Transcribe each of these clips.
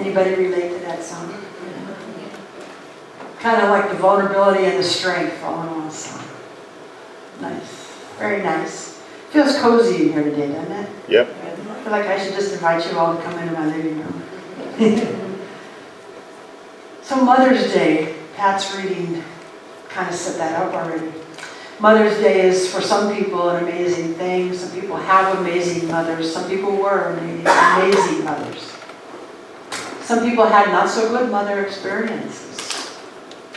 Anybody relate to that song? Kind of like the vulnerability and the strength all in one song. Nice. Very nice. Feels cozy in here today, doesn't it? Yep. I feel like I should just invite you all to come into my living room. So Mother's Day, Pat's reading kind of set that up already. Mother's Day is for some people an amazing thing. Some people have amazing mothers. Some people were amazing mothers. Some people had not so good mother experiences.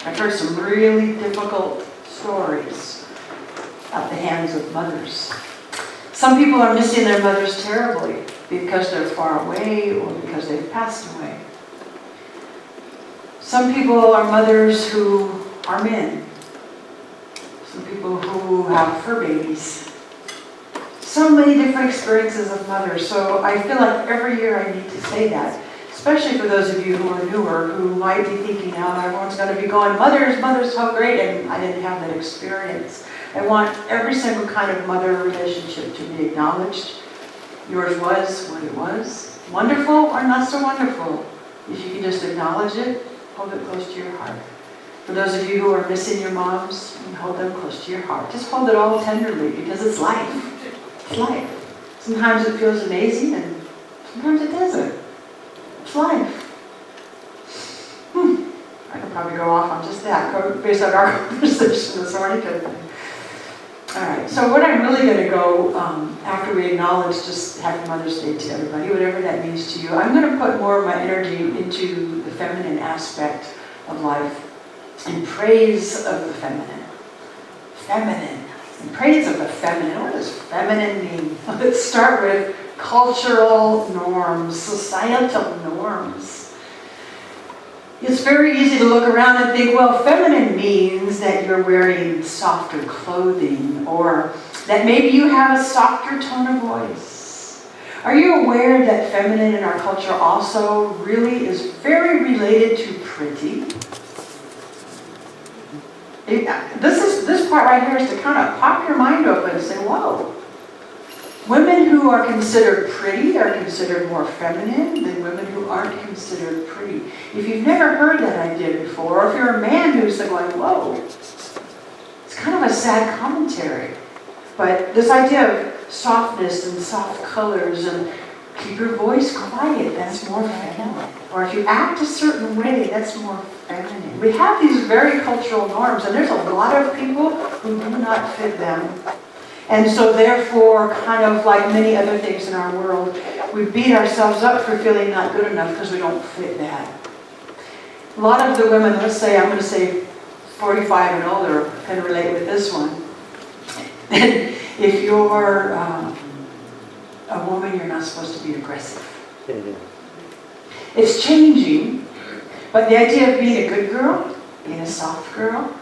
I've heard some really difficult stories at the hands of mothers. Some people are missing their mothers terribly because they're far away or because they've passed away. Some people are mothers who are men. Some people who have fur babies. So many different experiences of mothers. So I feel like every year I need to say that. Especially for those of you who are newer, who might be thinking, now everyone's going to be going, mothers, how great, and I didn't have that experience. I want every single kind of mother relationship to be acknowledged. Yours was what it was. Wonderful or not so wonderful. If you can just acknowledge it, hold it close to your heart. For those of you who are missing your moms, hold them close to your heart. Just hold it all tenderly, because it's life. It's life. Sometimes it feels amazing, and sometimes it doesn't. It's life. I could probably go off on just that, based on our conversation this morning. Alright, so what I'm really going to go, after we acknowledge just Happy Mother's Day to everybody, whatever that means to you, I'm going to put more of my energy into the feminine aspect of life and praise of the feminine. Feminine. And praise of the feminine. What does feminine mean? Let's start with cultural norms, societal norms. It's very easy to look around and think, well, feminine means that you're wearing softer clothing, or that maybe you have a softer tone of voice. Are you aware that feminine in our culture also really is very related to pretty? This part right here is to kind of pop your mind open and say, whoa. Women who are considered pretty are considered more feminine than women who aren't considered pretty. If you've never heard that idea before, or if you're a man who's going, whoa, it's kind of a sad commentary. But this idea of softness and soft colors and keep your voice quiet, that's more feminine. Or if you act a certain way, that's more feminine. We have these very cultural norms, and there's a lot of people who do not fit them. And so therefore, kind of like many other things in our world, we beat ourselves up for feeling not good enough because we don't fit that. A lot of the women, let's say, I'm going to say 45 and older, can relate with this one. And if you're a woman, you're not supposed to be aggressive. It's changing, but the idea of being a good girl, being a soft girl,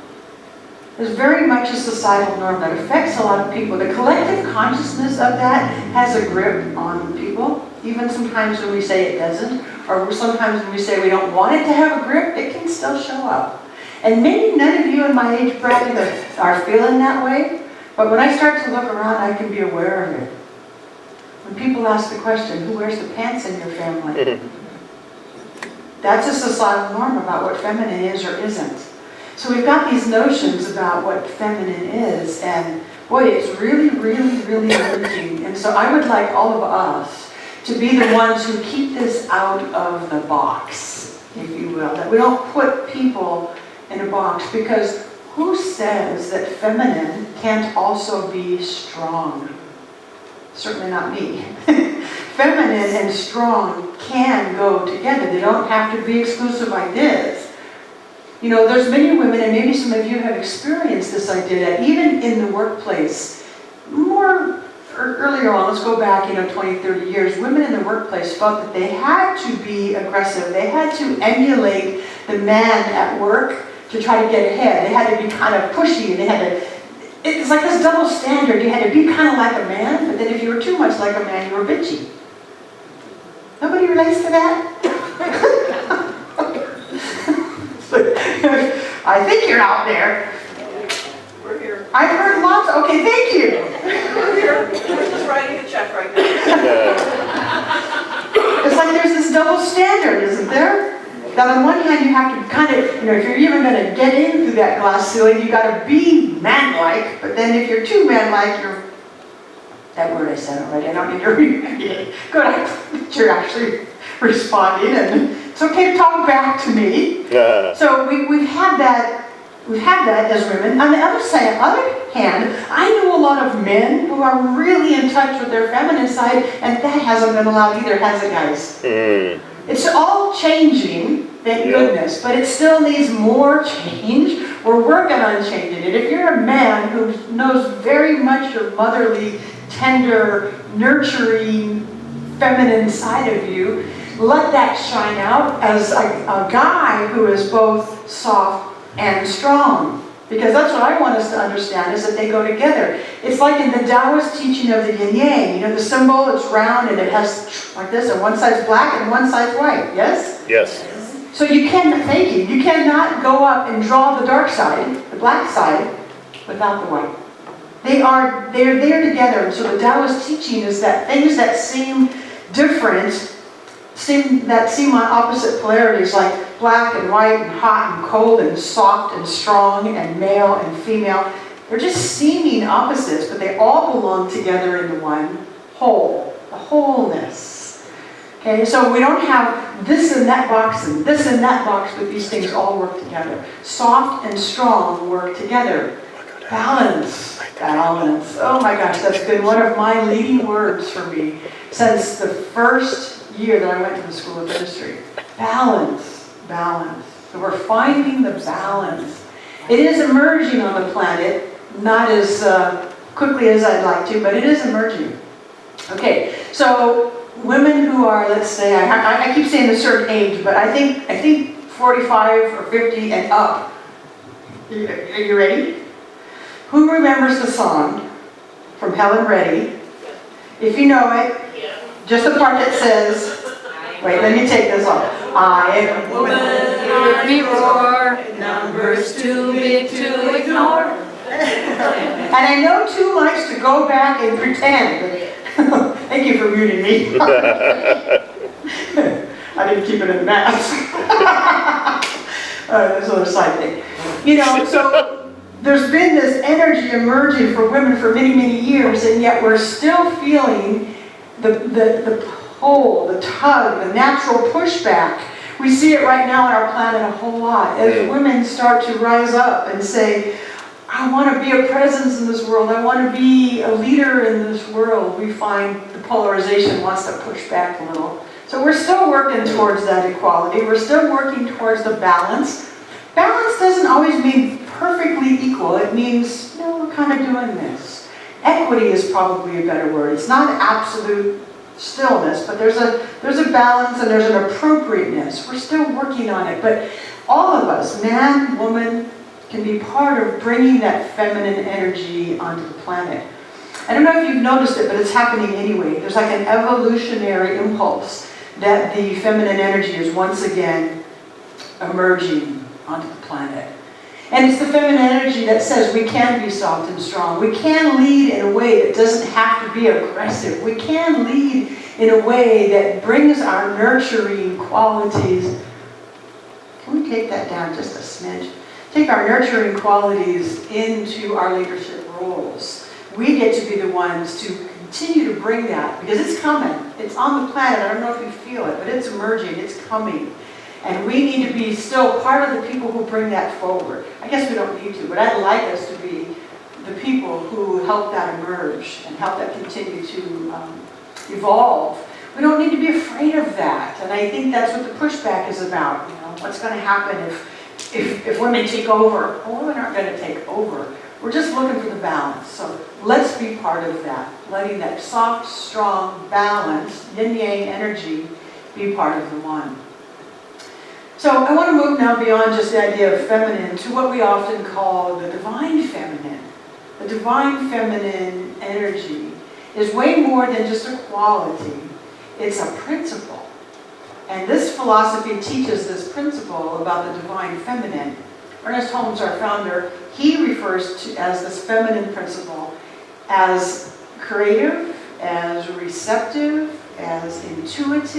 is very much a societal norm that affects a lot of people. The collective consciousness of that has a grip on people, even sometimes when we say it doesn't, or sometimes when we say we don't want it to have a grip, it can still show up. And maybe none of you in my age bracket are feeling that way, but when I start to look around, I can be aware of it. When people ask the question, who wears the pants in your family? That's a societal norm about what feminine is or isn't. So we've got these notions about what feminine is, and boy, it's really, really, really emerging. And so I would like all of us to be the ones who keep this out of the box, if you will. That we don't put people in a box, because who says that feminine can't also be strong? Certainly not me. Feminine and strong can go together. They don't have to be exclusive ideas. You know, there's many women, and maybe some of you have experienced this idea, that even in the workplace, earlier on, let's go back, 20, 30 years, women in the workplace felt that they had to be aggressive. They had to emulate the man at work to try to get ahead. They had to be kind of pushy, and they had to, it's like this double standard. You had to be kind of like a man, but then if you were too much like a man, you were bitchy. Nobody relates to that? I think you're out there. We're here. I've heard lots. Okay, thank you. We're here. We're just writing a check right now. it's like there's this double standard, isn't there? That on one hand you have to kind of, if you're even going to get in through that glass ceiling, you got to be manlike. But then if you're too manlike, that word I said already, I don't need to repeat it. Good, you're actually responding, and it's okay to talk back to me. So we've had that as women. On the other hand, I know a lot of men who are really in touch with their feminine side, and that hasn't been allowed either, has it, guys? It's all changing, thank goodness, but it still needs more change. We're working on changing it. If you're a man who knows very much your motherly, tender, nurturing, feminine side of you, let that shine out as a guy who is both soft and strong. Because that's what I want us to understand, is that they go together. It's like in the Taoist teaching of the yin yang. The symbol, it's round and it has like this, and one side's black and one side's white. Yes? Yes. So you cannot go up and draw the dark side, the black side, without the white. They're there together. And so the Taoist teaching is that things that seem different, seem on opposite polarities, like black and white and hot and cold and soft and strong and male and female, they're just seeming opposites, but they all belong together in the one whole, the wholeness. Okay, so we don't have this in that box and this in that box, but these things all work together. Soft and strong work together. Balance. Balance. Oh my gosh, that's been one of my leading words for me since the first year that I went to the School of Ministry. Balance. Balance. So we're finding the balance. It is emerging on the planet, not as quickly as I'd like to, but it is emerging. Okay, so women who are, let's say, I keep saying a certain age, but I think 45 or 50 and up. Are you ready? Who remembers the song from Helen Reddy? If you know it, just the part that says, wait, let me take this off. I am a woman, Army roar, numbers too big to ignore. and I know Two likes to go back and pretend. Thank you for muting me. I didn't keep it in the mask. There's another side thing. So there's been this energy emerging for women for many, many years, and yet we're still feeling the pull, the tug, the natural pushback. We see it right now on our planet a whole lot. As women start to rise up and say, I want to be a presence in this world. I want to be a leader in this world. We find the polarization wants to push back a little. So we're still working towards that equality. We're still working towards the balance. Balance doesn't always mean perfectly equal. It means, we're kind of doing this. Equity is probably a better word. It's not absolute stillness, but there's a balance and there's an appropriateness. We're still working on it. But all of us, man, woman, can be part of bringing that feminine energy onto the planet. I don't know if you've noticed it, but it's happening anyway. There's like an evolutionary impulse that the feminine energy is once again emerging onto the planet. And it's the feminine energy that says we can be soft and strong. We can lead in a way that doesn't have to be aggressive. We can lead in a way that brings our nurturing qualities. Can we take that down just a smidge? Take our nurturing qualities into our leadership roles. We get to be the ones to continue to bring that, because it's coming. It's on the planet. I don't know if you feel it, but it's emerging. It's coming. And we need to be still part of the people who bring that forward. I guess we don't need to, but I'd like us to be the people who help that emerge and help that continue to evolve. We don't need to be afraid of that. And I think that's what the pushback is about. What's going to happen if women take over? Well, women aren't going to take over. We're just looking for the balance. So let's be part of that. Letting that soft, strong, balanced, yin-yang energy be part of the one. So I want to move now beyond just the idea of feminine to what we often call the divine feminine. The divine feminine energy is way more than just a quality. It's a principle. And this philosophy teaches this principle about the divine feminine. Ernest Holmes, our founder, he refers to as this feminine principle as creative, as receptive, as intuitive,